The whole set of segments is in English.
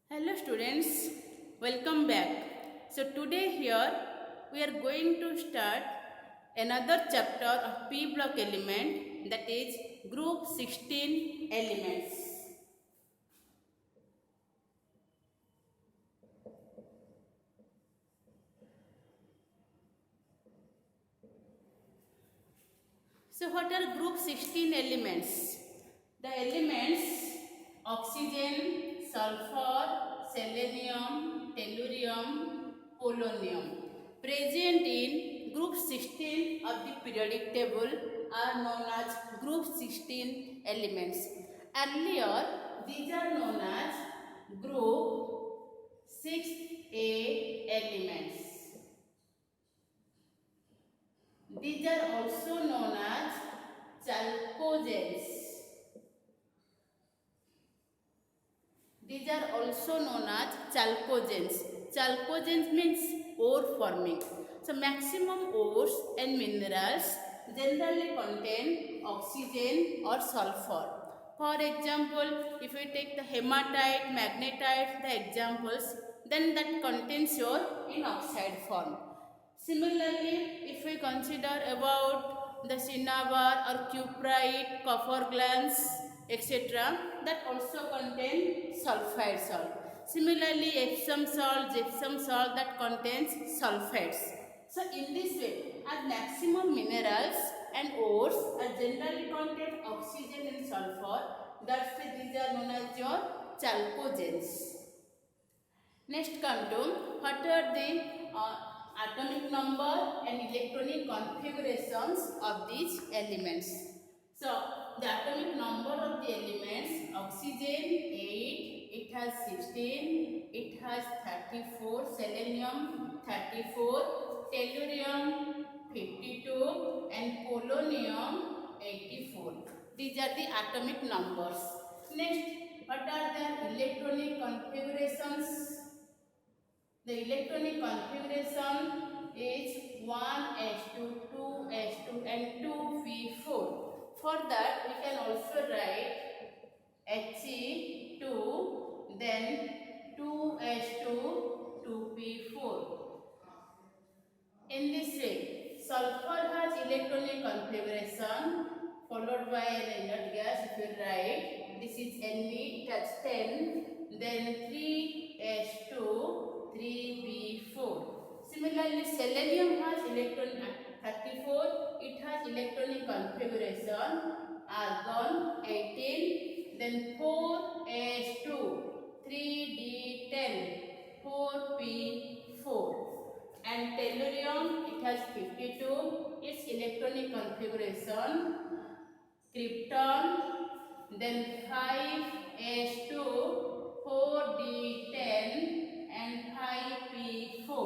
Hello students, welcome back. So today here we are going to start another chapter of P block element, that is group 16 elements. So what are group 16 elements? The elements oxygen, sulfur, selenium, tellurium, polonium present in group 16 of the periodic table are known as group 16 elements. Earlier these are known as group 6A elements. These are also known as chalcogens. These are also known as chalcogens. Chalcogens means ore forming. So maximum ores and minerals generally contain oxygen or sulfur. For example, if we take the hematite, magnetite, the examples, then that contains your in oxide form. Similarly, if we consider about the cinnabar or cuprite, copper glans, etc., that also contain sulfide salt. Similarly, Epsom salt, gypsum salt, that contains sulfides. So in this way, as maximum minerals and ores are generally contain oxygen and sulfur, that's why these are known as your chalcogens. Next come to what are the atomic number and electronic configurations of these elements. So the atomic number of the elements: oxygen 8, it has 16, it has 34, selenium 34, tellurium 52 and polonium 84. These are the atomic numbers. Next, what are the electronic configurations? The electronic configuration is 1s2, 2s2 and 2p4. For that we can also write He2, then 2s2, 2p4. In this way, sulfur has electronic configuration followed by an inert gas. If you write, this is Ne, it has 10, then 3s2, 3p4. Similarly, selenium has electron 34, it has electronic configuration argon 18, then 4s2, 3d10, 4p4. And tellurium, it has 52, its electronic configuration krypton, then 5s2, 4d10 and 5p4.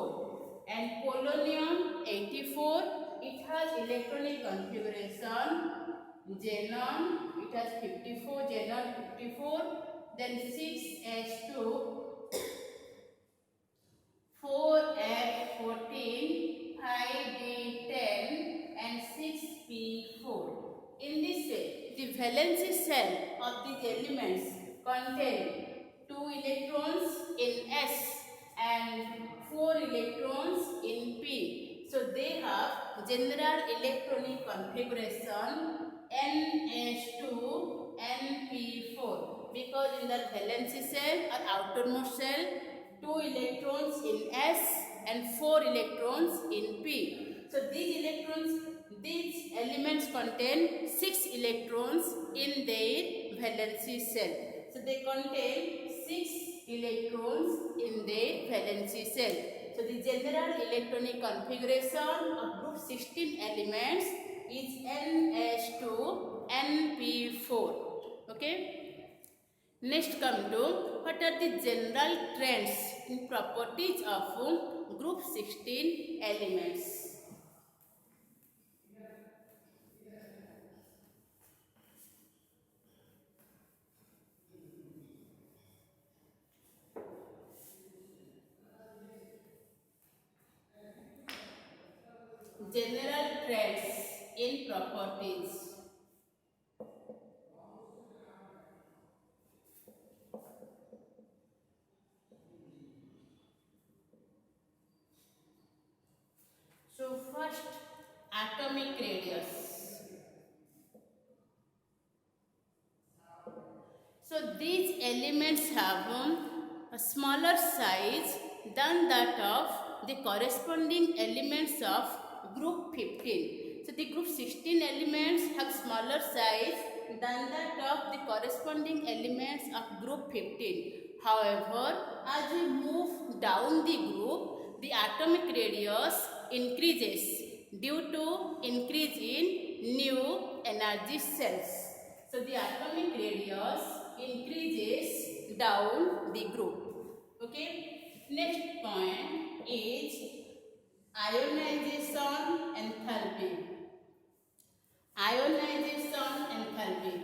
And polonium 84, it has electronic configuration xenon, it has 54, xenon 54, then 6s2, 4f14, 5d10 and 6p4. In this way, the valency shell of these elements contain 2 electrons in S and 4 electrons in P. So they have general electronic configuration NS2 NP4, because in the valency shell or outermost shell 2 electrons in S and 4 electrons in P. So these elements contain 6 electrons in their valency shell. So they contain 6 electrons in their valency shell. So the general electronic configuration of group 16 elements is NS2 NP4. Okay. Next come to what are the general trends in properties of group 16 elements. General trends in properties. First, atomic radius. So these elements have a smaller size than that of the corresponding elements of group 15. So the group 16 elements have smaller size than that of the corresponding elements of group 15. However, as we move down the group, the atomic radius increases due to increase in new energy cells. So the atomic radius increases down the group. Okay. Next point is ionization enthalpy. Ionization enthalpy.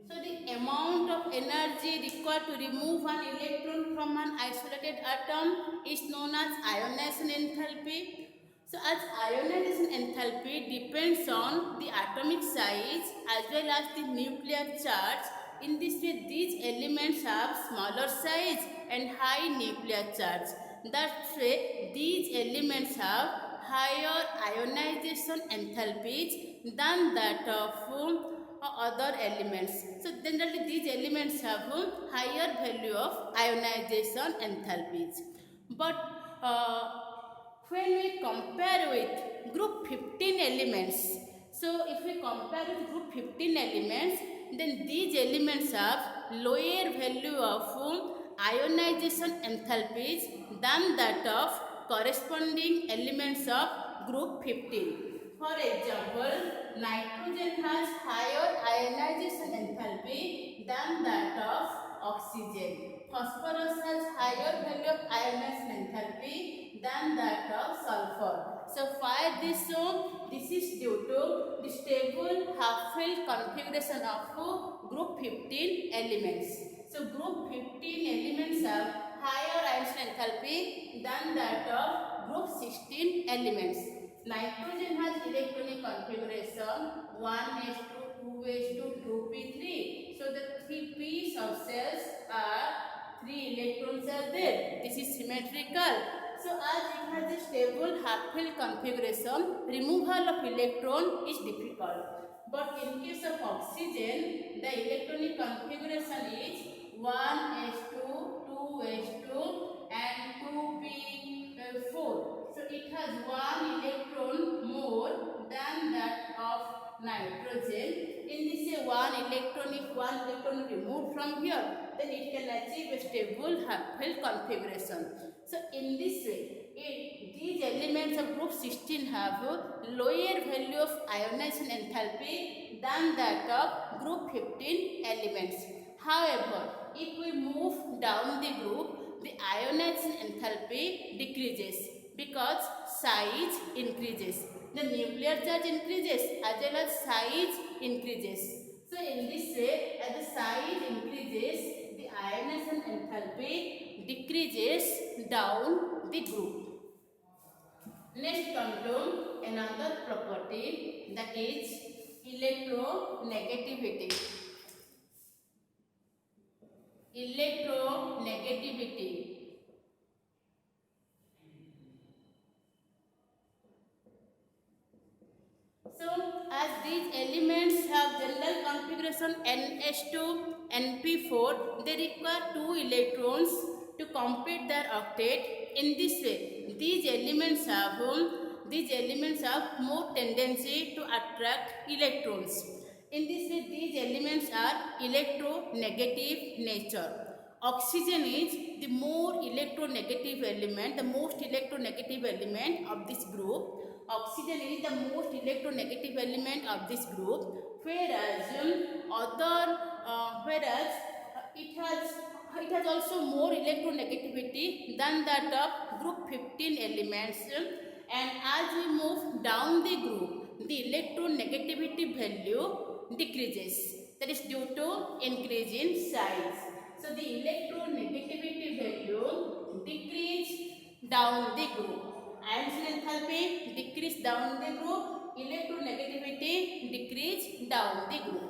So the amount of energy required to remove an electron from an isolated atom is known as ionization enthalpy. So as ionization enthalpy depends on the atomic size as well as the nuclear charge. In this way, these elements have smaller size and high nuclear charge. That way, these elements have higher ionization enthalpies than that of other elements. So generally these elements have a higher value of ionization enthalpies. But when we compare with group 15 elements, so if we compare with group 15 elements, then these elements have lower value of ionization enthalpies than that of corresponding elements of group 15. For example, nitrogen has higher ionization enthalpy than that of oxygen. Phosphorus has higher value of ionization enthalpy than that of sulfur. So why this so? This is due to the stable half-filled configuration of group 15 elements. So group 15 elements have higher ionization enthalpy than that of group 16 elements. Nitrogen has electronic configuration 1s2, 2s2, 2p3. So the 3 p's of cells are 3 electrons are there. This is symmetrical. So as it has a stable half-filled configuration, removal of electron is difficult. But in case of oxygen, the electronic configuration is 1s2, 2s2 and 2p4. So it has 1 electron more than that of nitrogen. In this way, 1 electron, if 1 electron removed from here, then it can achieve a stable half-filled configuration. So in this way, these elements of group 16 have a lower value of ionization enthalpy than that of group 15 elements. However, if we move down the group, the ionization enthalpy decreases because size increases. The nuclear charge increases as well as size increases. So in this way, as the size increases, the ionization enthalpy decreases down the group. Next come to another property, that is electronegativity. Electronegativity. So as these elements have general configuration NH2, NP4, they require 2 electrons to complete their octet. In this way, these elements have more tendency to attract electrons. In this way, these elements are electronegative nature. Oxygen is the more electronegative element, the most electronegative element of this group. Oxygen is the most electronegative element of this group, whereas it has also more electronegativity than that of group 15 elements. And as we move down the group, the electronegativity value decreases. That is due to increase in size. So the electronegativity value decrease down the group. Ionization enthalpy decrease down the group, electronegativity decrease down the group.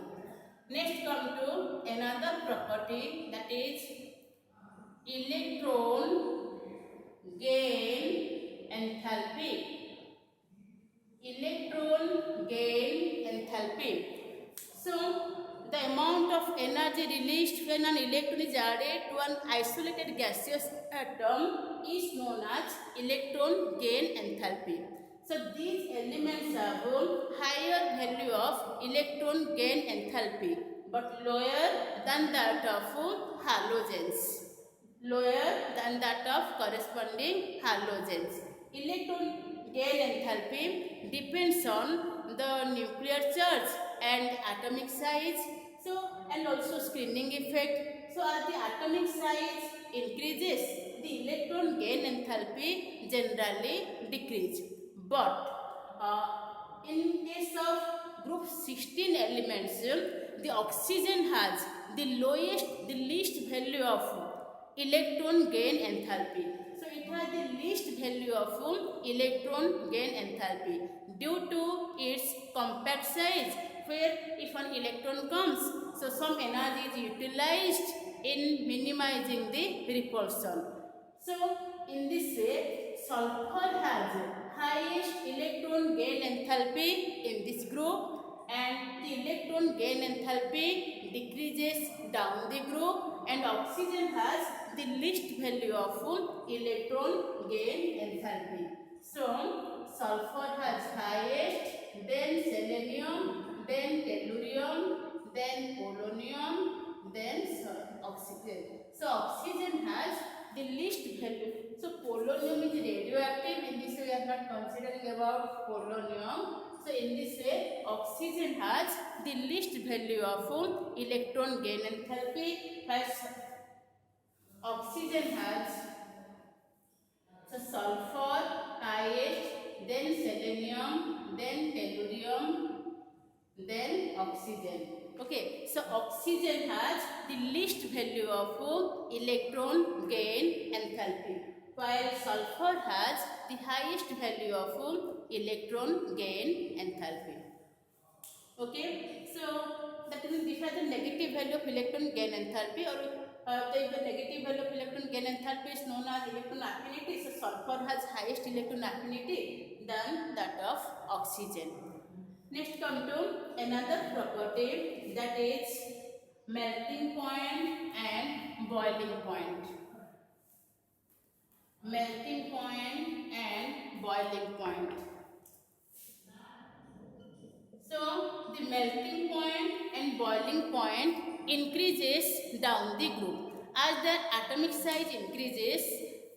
Next come to another property, that is electron gain enthalpy. Electron gain enthalpy. So the amount of energy released when an electron is added to an isolated gaseous atom is known as electron gain enthalpy. So these elements have a higher value of electron gain enthalpy but lower than that of halogens. Lower than that of corresponding halogens. Electron gain enthalpy depends on the nuclear charge and atomic size, so and also screening effect. So as the atomic size increases, the electron gain enthalpy generally decrease. But in case of group 16 elements, the oxygen has the least value of electron gain enthalpy. So it has the least value of electron gain enthalpy due to its compact size, where if an electron comes, so some energy is utilized in minimizing the repulsion. So in this way, sulfur has highest electron gain enthalpy in this group, and the electron gain enthalpy decreases down the group, and oxygen has the least value of electron gain enthalpy. So sulfur has highest, then selenium, then tellurium, then polonium, then oxygen. So oxygen has the least value. So polonium is radioactive. In this way we are not considering about polonium. So in this way oxygen has the least value of electron gain enthalpy. First oxygen has, so sulfur highest, then selenium, then tellurium, then oxygen. Okay, so oxygen has the least value of electron gain enthalpy, while sulfur has the highest value of electron gain enthalpy. Okay, so that is these are the negative value of electron gain enthalpy, or the negative value of electron gain enthalpy is known as electron affinity. So sulfur has highest electron affinity than that of oxygen. Next come to another property, that is melting point and boiling point. Melting point and boiling point. So the melting point and boiling point increases down the group. As the atomic size increases,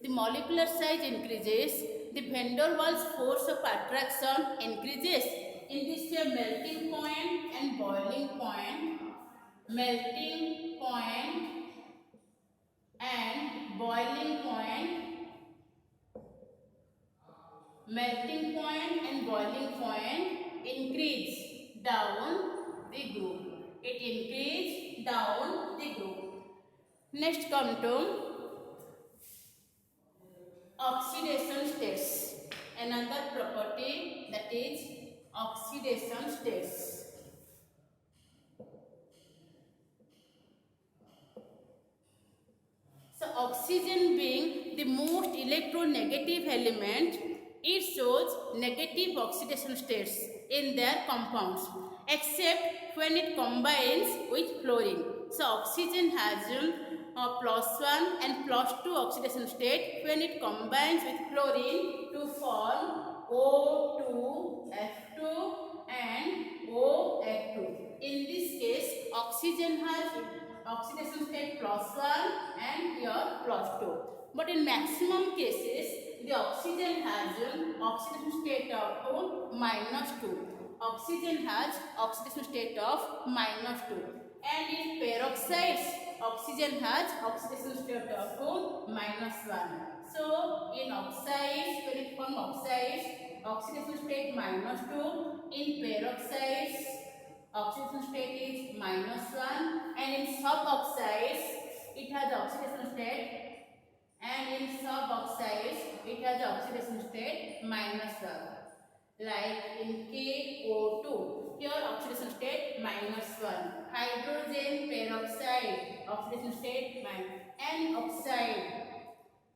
the molecular size increases, the van der Waals force of attraction increases. In this way, melting point and boiling point, melting point and boiling point, melting point and boiling point increase down the group. It increase down the group. Next come to oxidation states. Another property, that is oxidation states. So oxygen being the most electronegative element, it shows negative oxidation states in their compounds, except when it combines with fluorine. So oxygen has +1 and +2 oxidation state when it combines with fluorine to form O2, F2 and OF2. In this case, oxygen has oxidation state +1 and here +2. But in maximum cases, the oxygen has oxidation state of -2. Oxygen has oxidation state of -2. And in peroxides, oxygen has oxidation state of -1. So in oxides, when it forms oxides, oxidation state -2. In peroxides, oxidation state is -1, and in suboxides it has oxidation state, and in suboxides it has oxidation state -1. Like in KO2, here oxidation state -1. one. Hydrogen peroxide, oxidation state N oxide,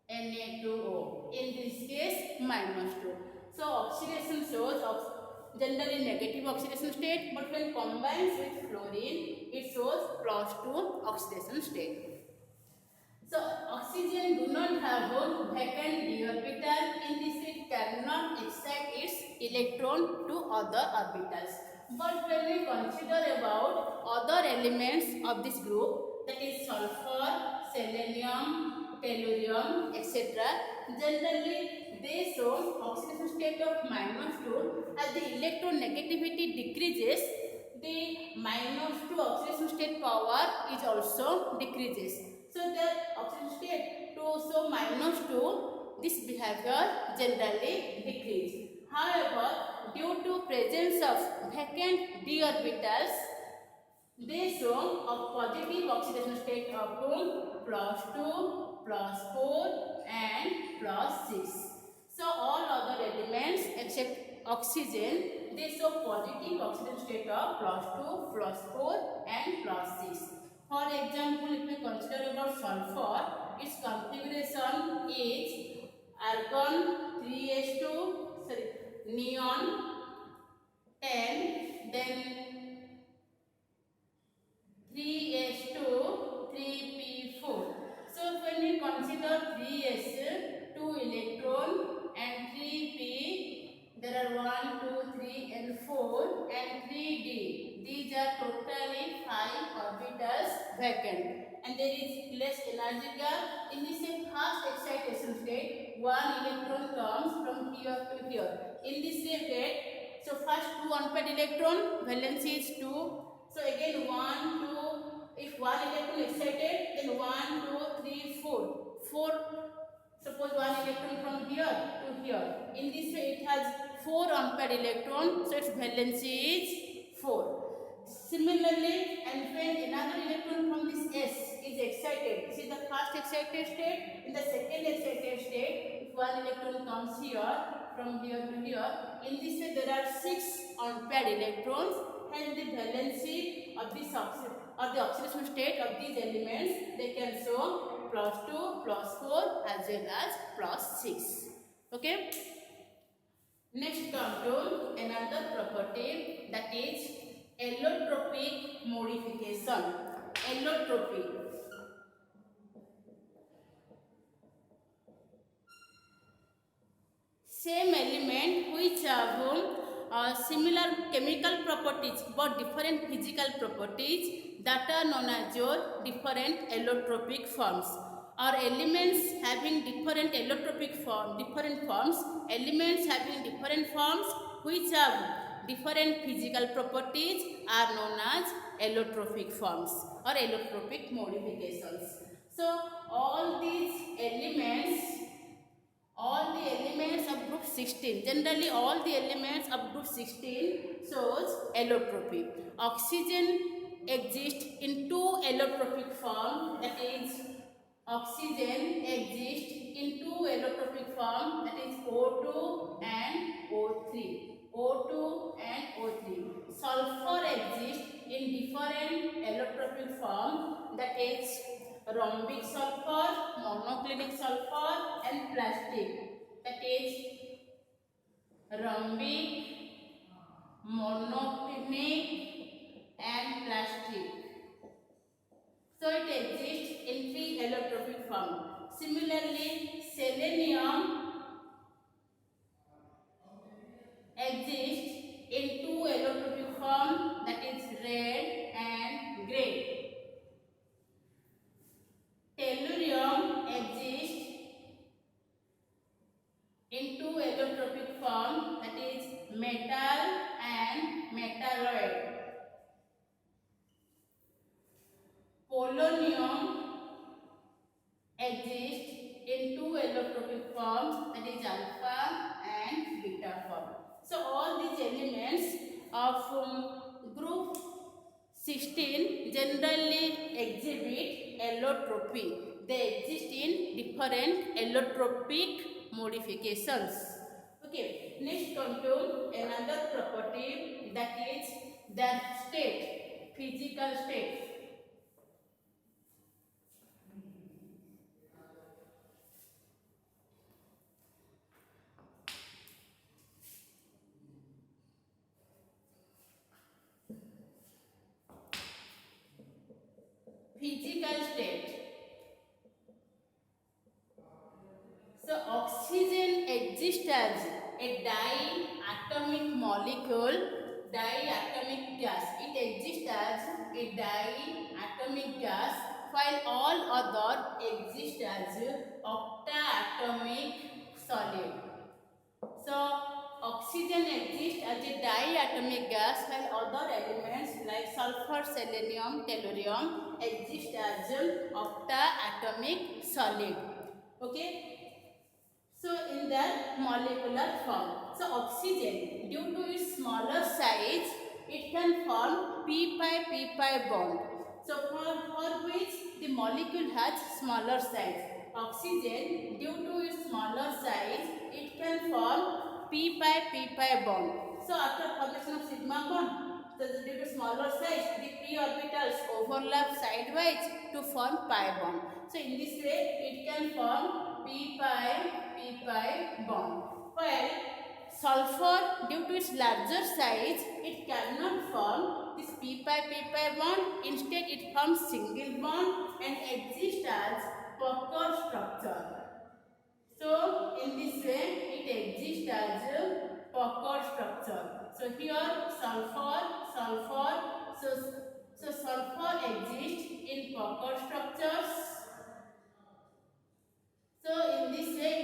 Na2O. In this case, -2. So oxidation shows generally negative oxidation state, but when combines with fluorine, it shows +2 oxidation state. So oxygen do not have a vacant d orbital. In this it cannot excite its electron to other orbitals. But when we consider about other elements of this group, that is sulfur, selenium, tellurium, etc., generally they show oxidation state of -2. As the electron negativity decreases, the -2 oxidation state power is also decreases. So the oxidation state to show -2, this behavior generally decrease. However, due to presence of vacant d orbitals, they show a positive oxidation state of +2, +4 and +6. So all other elements except oxygen, they show positive oxidation state of +2, +4 and +6. For example, if we consider about sulfur, its configuration is argon 3s2, neon 10, then 3s2, 3p4. So when we consider 3s, 2 electron, and 3p, there are 1, 2, 3 and 4, and 3d. These are totally 5 orbitals vacant, and there is less energy gap. In this fast excitation state, 1 electron comes from here to here. In this state, so first 2 unpaired electron, valency is 2. So again 1, 2. If 1 electron excited, then 1, 2, 3, 4. 4. Suppose 1 electron from here to here. In this way, it has 4 unpaired electrons, so its valency is 4. Similarly, and when another electron from this S is excited, this is the first excited state. In the second excited state, if 1 electron comes here, from here to here, in this way there are 6 unpaired electrons, and the valency of this the oxidation state of these elements, they can show +2, +4 as well as +6. Okay. Next come to another property, that is allotropic modification. Allotropic. Same element which have similar chemical properties but different physical properties, that are known as your different allotropic forms, or elements having different allotropic forms, elements having different forms which have different physical properties are known as allotropic forms or allotropic modifications. So all these elements, all the elements of group 16, generally all the elements of group 16 shows allotropy. Oxygen exists in 2 allotropic forms, that is oxygen exists in 2 allotropic forms, that is O2 and O3. O2 and O3. Sulfur exists in different allotropic forms, that is rhombic sulfur, monoclinic sulfur and plastic, that is rhombic, monoclinic and plastic. So it exists in 3 allotropic forms. Similarly, selenium exists in 2 allotropic forms, that is red and grey. Tellurium exists in 2 allotropic forms, that is metal and metalloid. Polonium exists in 2 allotropic forms, that is alpha and beta form. So all these elements of group 16 generally exhibit allotropy. They exist in different allotropic modifications. Okay, next come to another property, that is their state. physical state. Physical state. So oxygen exists as a diatomic molecule, diatomic gas. It exists as a diatomic gas, while all other exist as octaatomic solid. So oxygen exists as a diatomic gas, while other elements like sulfur, selenium, tellurium exist as octaatomic solid. Okay. So in their molecular form. So oxygen, due to its smaller size, it can form p-pi bond. So for which the molecule has smaller size. Oxygen, due to its smaller size, it can form p-pi bond. So after formation of sigma bond, so due to smaller size, the p orbitals overlap sidewise to form pi bond. So in this way, it can form p-pi bond. While sulfur, due to its larger size, it cannot form this p-pi bond. Instead, it forms single bond and exists as Pucker structure. So in this way, it exists as Pucker structure. So here sulfur. So sulfur exists in Pucker structures. So in this way,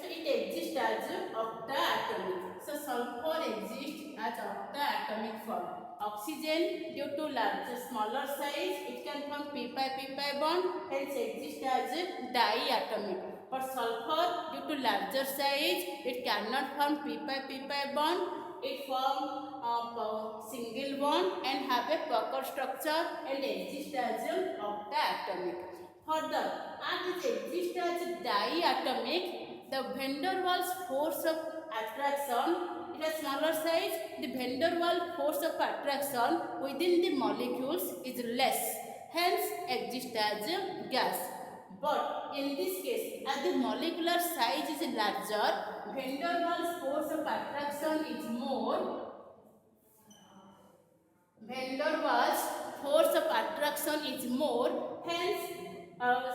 so it exists as octaatomic. So sulfur exists as octaatomic form. Oxygen, due to larger, smaller size, it can form p-pi bond, hence exists as diatomic. But sulfur, due to larger size, it cannot form p-pi bond. It forms a single bond and have a Pucker structure and exists as octaatomic. Further, as it exists as diatomic, the van der Waals force of attraction, it has smaller size, the van der Waals force of attraction within the molecules is less, hence exists as gas. But in this case, as the molecular size is larger, van der Waals force of attraction is more. Van der Waals force of attraction is more, hence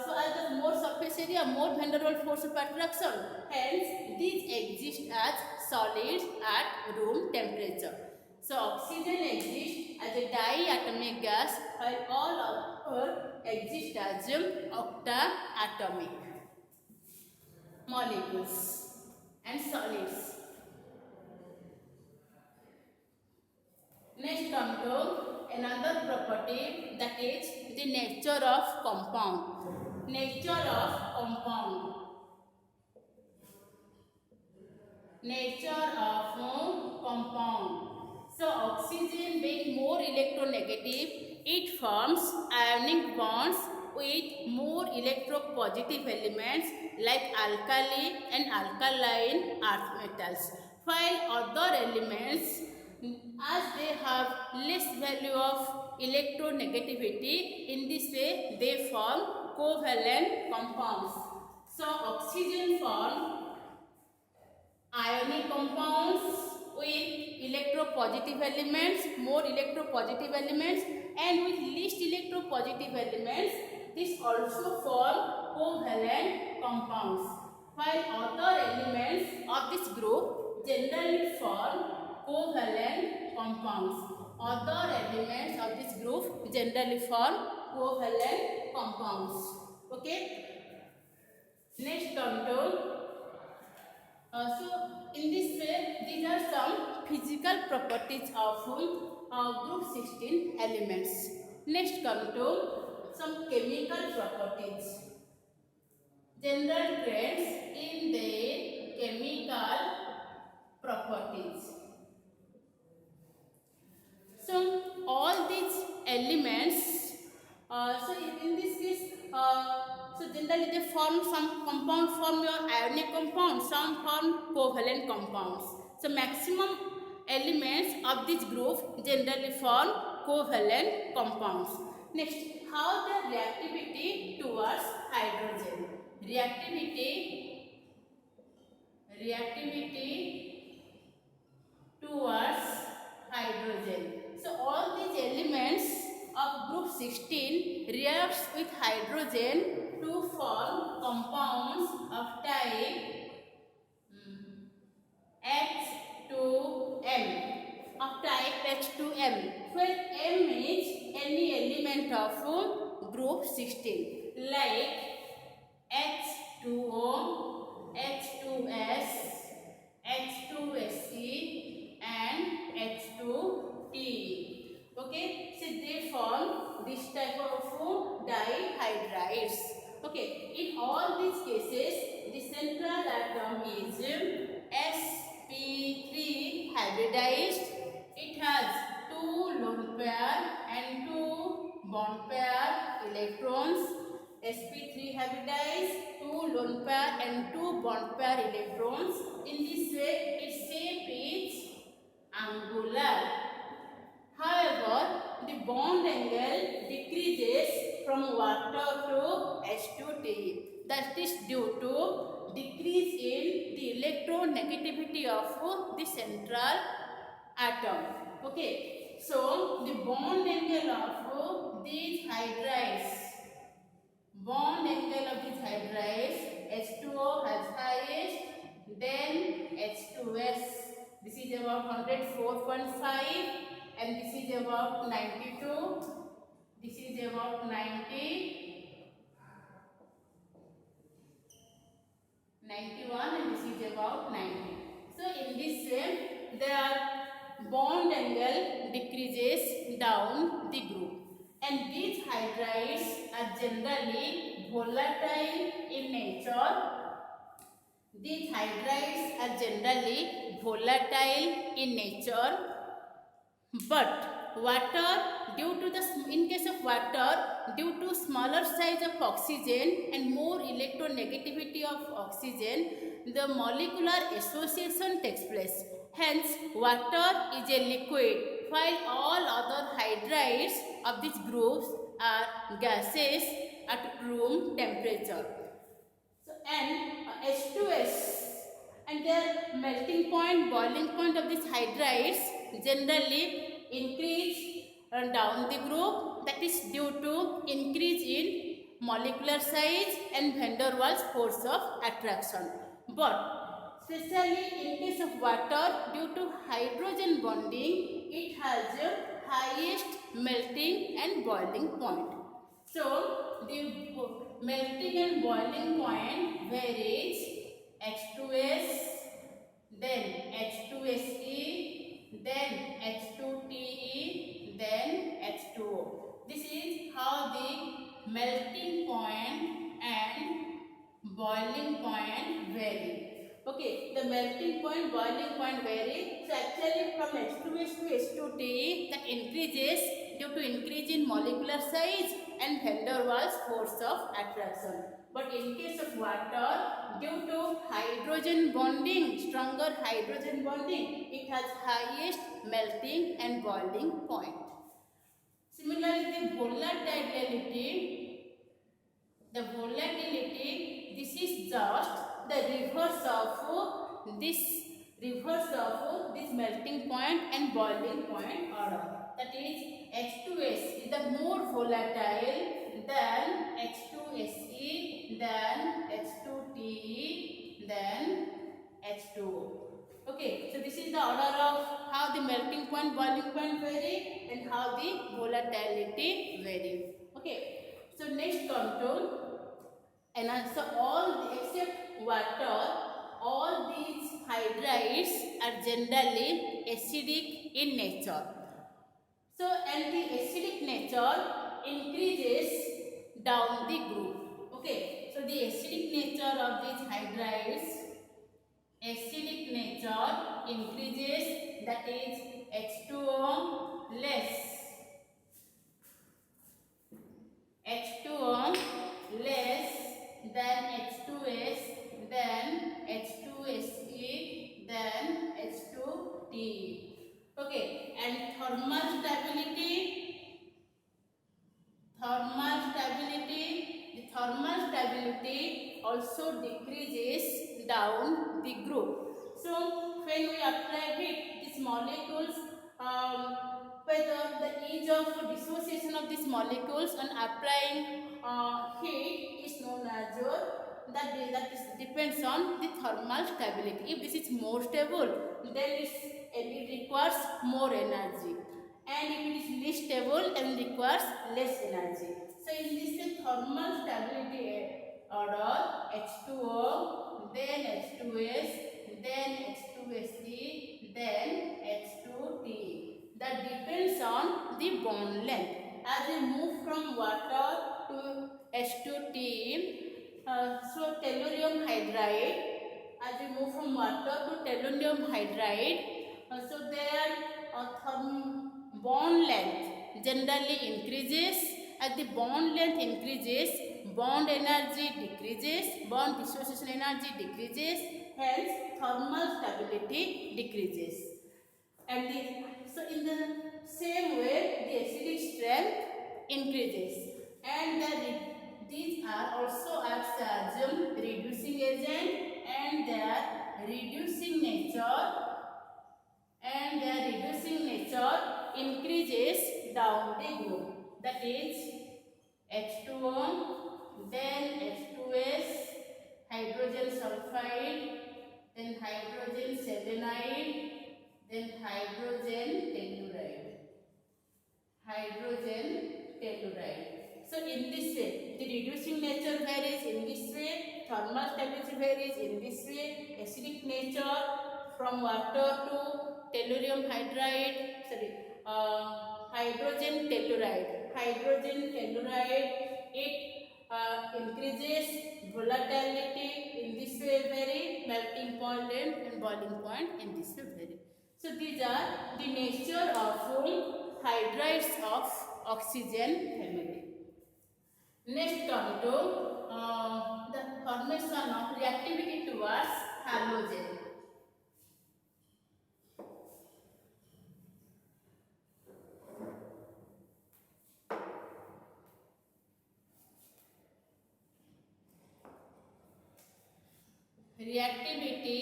so as the more surface area, more van der Waals force of attraction. Hence, these exist as solids at room temperature. So oxygen exists as a diatomic gas, while all other exist as octaatomic molecules and solids. Next come to another property, that is the nature of compound. Nature of compound. Nature of compound. So oxygen being more electronegative, it forms ionic bonds with more electropositive elements like alkali and alkaline earth metals, while other elements, as they have less value of electronegativity, in this way they form covalent compounds. So oxygen forms ionic compounds with electropositive elements, more electropositive elements, and with least electropositive elements, this also form covalent compounds, while other elements of this group generally form covalent compounds. Other elements of this group generally form covalent compounds. Okay. Next come to so in this way, these are some physical properties of group 16 elements. Next come to some chemical properties. General trends in the chemical properties. So all these elements, so in this case, so generally they form, some compound form your ionic compound, some form covalent compounds. So maximum elements of this group generally form covalent compounds. Next, how the reactivity towards hydrogen. Reactivity towards hydrogen. So all these elements of group 16 reacts with hydrogen to form compounds of type H2M, of type H2M, where M is any element of group 16 like H2O, H2S, H2SC and H2TE. Okay, so they form this type of dihydrides. Okay, in all these cases the central atom is sp3 hybridized. It has 2 lone pair and 2 bond pair electrons. sp3 hybridized, 2 lone pair and 2 bond pair electrons. In this way its shape is angular. However, the bond angle decreases from water to H2TE. That is due to decrease in the electronegativity of the central atom. Okay, so the bond angle of these hydrides, H2O has highest, then H2S. This is about 104.5 and this is about 92. This is about 90. 91 and this is about 90. So in this way their bond angle decreases down the group, and these hydrides are generally volatile in nature. But water, in case of water, due to smaller size of oxygen and more electronegativity of oxygen, the molecular association takes place. Hence, water is a liquid, while all other hydrides of these groups are gases at room temperature. So, and H2S and their melting point, boiling point of these hydrides generally increase down the group. That is due to increase in molecular size and van der Waals force of attraction. But especially in case of water, due to hydrogen bonding, it has the highest melting and boiling point. So the melting and boiling point varies H2S, then H2SE, then H2TE, then H2O. This is how the melting point and boiling point vary. Okay, the melting point, boiling point vary. So actually from H2S to H2TE, that increases due to increase in molecular size and van der Waals force of attraction. But in case of water, due to hydrogen bonding, stronger hydrogen bonding, it has highest melting and boiling point. Similarly, the volatility, this is just the reverse of this melting point and boiling point order. That is, H2S is the more volatile than H2SE, then H2TE, then H2O. Okay, so this is the order of how the melting point, boiling point vary and how the volatility vary. Okay, so next come to, and also all except water, all these hydrides are generally acidic in nature. So, and the acidic nature increases down the group. Okay, so the acidic nature of these hydrides, acidic nature increases, that is H2O less, then H2S, then H2SE, then H2TE. Okay, and thermal stability also decreases down the group. So when we apply heat, these molecules, whether the age of dissociation of these molecules on applying heat is known as that is depends on the thermal stability. If this is more stable, then it requires more energy, and if it is less stable, then it requires less energy. So in this thermal stability order, H2O, then H2S, then H2SC, then H2T. That depends on the bond length. As we move from water to H2T, so tellurium hydride, as we move from water to tellurium hydride, so their bond length generally increases. As the bond length increases, bond energy decreases, bond dissociation energy decreases, hence thermal stability decreases. And so in the same way, the acidic strength increases, and these are also acts as reducing agent, and their reducing nature increases down the group. That is H2O, then H2S, hydrogen sulfide, then hydrogen selenide, then hydrogen telluride. So in this way, the reducing nature varies in this way, thermal stability varies in this way, acidic nature from water to tellurium hydride, hydrogen telluride. Hydrogen telluride, it increases volatility in this way vary, melting point and boiling point in this way vary. So these are the nature of hydrides of oxygen family. Next come to the formation of reactivity towards halogen. Reactivity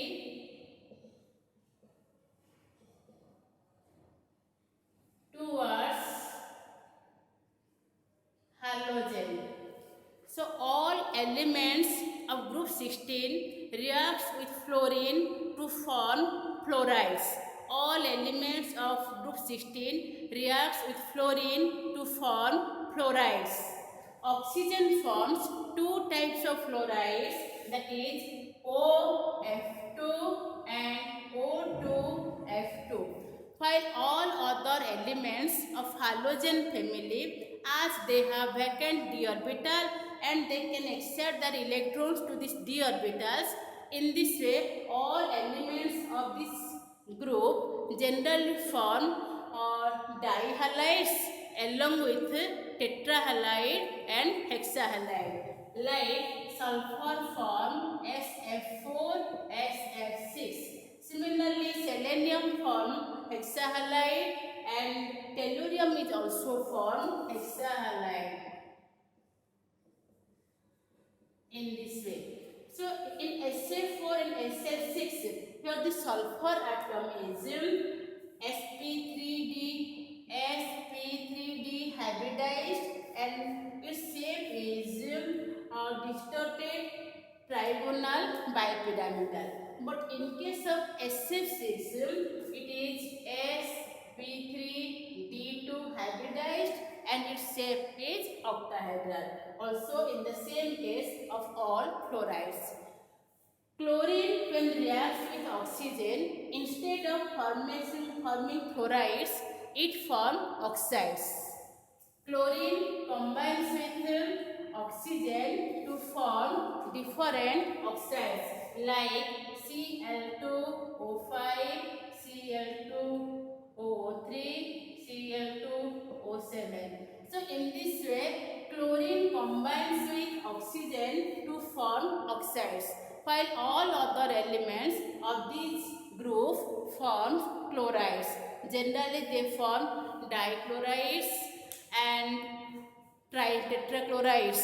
towards halogen. So all elements of group 16 reacts with fluorine to form fluorides. All elements of group 16 reacts with fluorine to form fluorides. Oxygen forms two types of fluorides, that is OF2 and O2F2. While all other elements of halogen family, as they have vacant d orbital and they can exert their electrons to these d orbitals, in this way all elements of this group generally form dihalides along with tetrahalide and hexahalide. Like sulfur form SF4, SF6. Similarly, selenium form hexahalide and tellurium is also formed hexahalide in this way. So in SF4 and SF6, here the sulfur atom is sp3d hybridized and its shape is distorted trigonal bipyramidal. But in case of SF6, it is sp3d2 hybridized and its shape is octahedral. Also in the same case of all fluorides. Chlorine, when reacts with oxygen, instead of forming fluorides, it forms oxides. Chlorine combines with oxygen to form different oxides like Cl2O5, Cl2O3, Cl2O7. So in this way, chlorine combines with oxygen to form oxides, while all other elements of this group form chlorides. Generally they form dichlorides and tetrachlorides.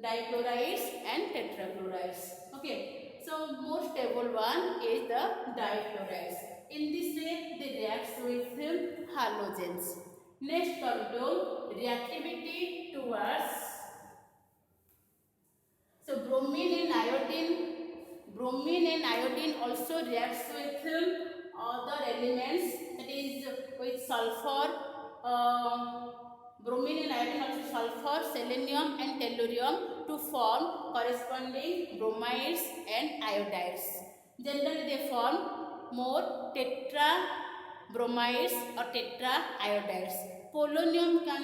dichlorides and tetrachlorides. Okay, so most stable one is the dichlorides. In this way they react with halogens. Next come to reactivity towards, so bromine and iodine also reacts with other elements, that is with sulfur. Bromine and iodine also sulfur, selenium and tellurium to form corresponding bromides and iodides. Generally they form more tetra bromides or tetra iodides. Polonium can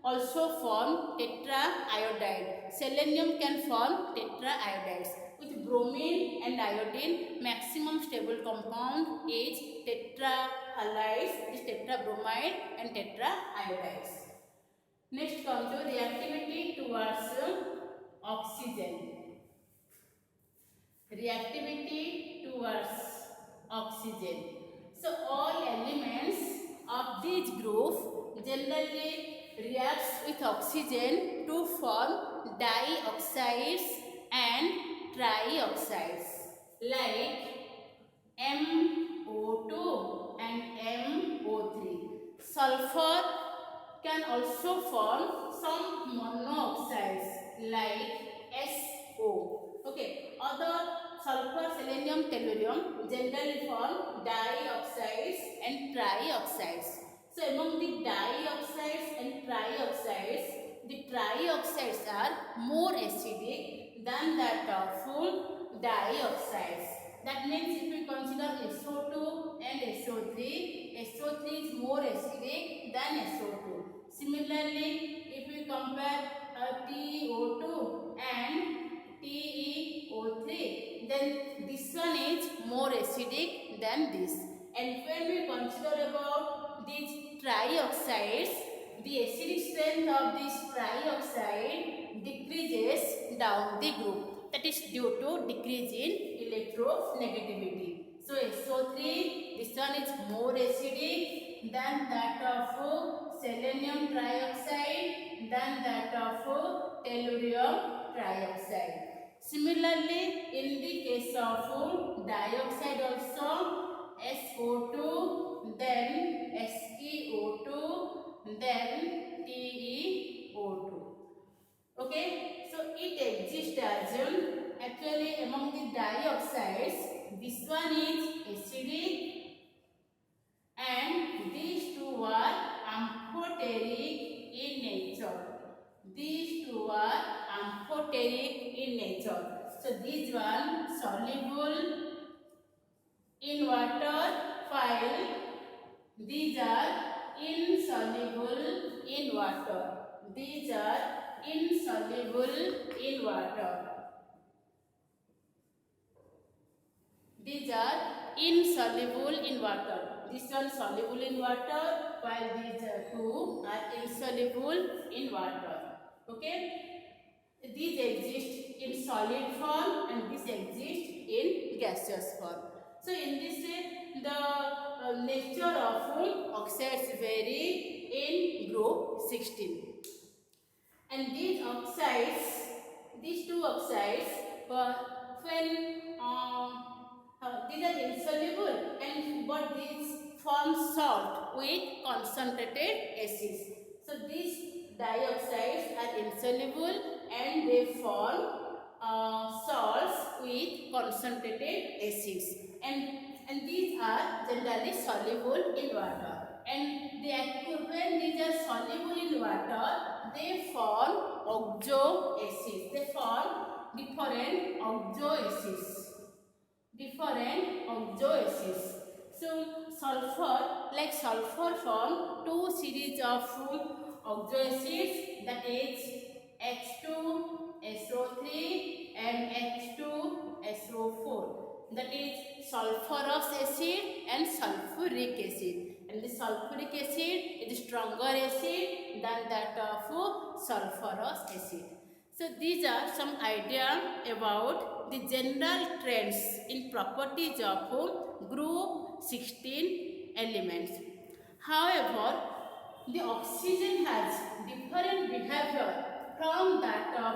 also form tetra iodide. Selenium can form tetra iodides. With bromine and iodine, maximum stable compound is tetra halides, is tetra bromide and tetra iodides. Next comes to reactivity towards oxygen. Reactivity towards oxygen. So all elements of this group generally reacts with oxygen to form dioxides and trioxides like MO2 and MO3. Sulfur can also form some monoxides like SO. Okay, other sulfur, selenium, tellurium generally form dioxides and trioxides. So among the dioxides and trioxides, the trioxides are more acidic than that of dioxides. That means if we consider SO2 and SO3, SO3 is more acidic than SO2. Similarly, if we compare TO2 and TeO3, then this one is more acidic than this. And when we consider about these trioxides, the acidic strength of this trioxide decreases down the group. That is due to decrease in electronegativity. So SO3, this one is more acidic than that of selenium trioxide, than that of tellurium trioxide. Similarly, in the case of dioxide also, SO2, then SeO2, then TeO2. Okay, so it exists as actually among the dioxides, this one is acidic and these two are amphoteric in nature. These two are amphoteric in nature. So these one soluble in water, while these are insoluble in water. These are insoluble in water. These are insoluble in water. This one soluble in water, while these two are insoluble in water. Okay, these exist in solid form and this exist in gaseous form. So in this way, the nature of oxides vary in group 16. And these oxides, these two oxides, when these are insoluble, and but these form salt with concentrated acids. So these dioxides are insoluble and they form salts with concentrated acids, and these are generally soluble in water. And when these are soluble in water, they form oxo acids. They form different oxo acids. So sulfur form two series of oxo acids, that is H2SO3 and H2SO4. That is sulfurous acid and sulfuric acid. And the sulfuric acid is stronger acid than that of sulfurous acid. So these are some idea about the general trends in properties of group 16 elements. However, the oxygen has different behavior from that of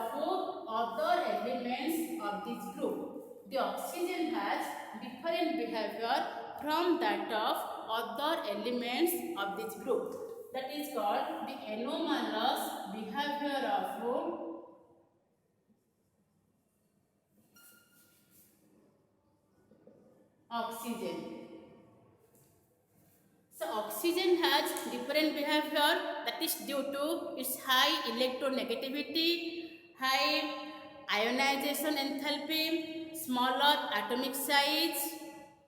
other elements of this group. The oxygen has different behavior from that of other elements of this group. That is called the anomalous behavior of oxygen. So oxygen has different behavior, that is due to its high electronegativity, high ionization enthalpy, smaller atomic size,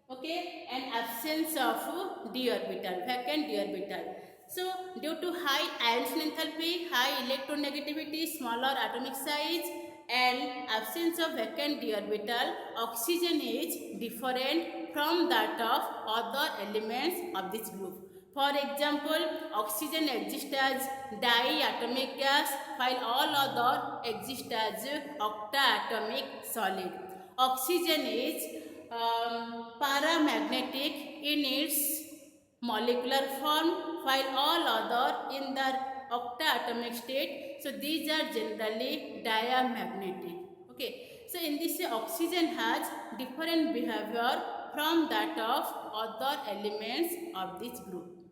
okay, and absence of d orbital, vacant d orbital. So due to high ionization enthalpy, high electronegativity, smaller atomic size, and absence of vacant d orbital, oxygen is different from that of other elements of this group. For example, oxygen exists as diatomic gas while all other exist as octaatomic solid. Oxygen is paramagnetic in its molecular form while all other in the octaatomic state. So these are generally diamagnetic. Okay. So in this oxygen has different behavior from that of other elements of this group.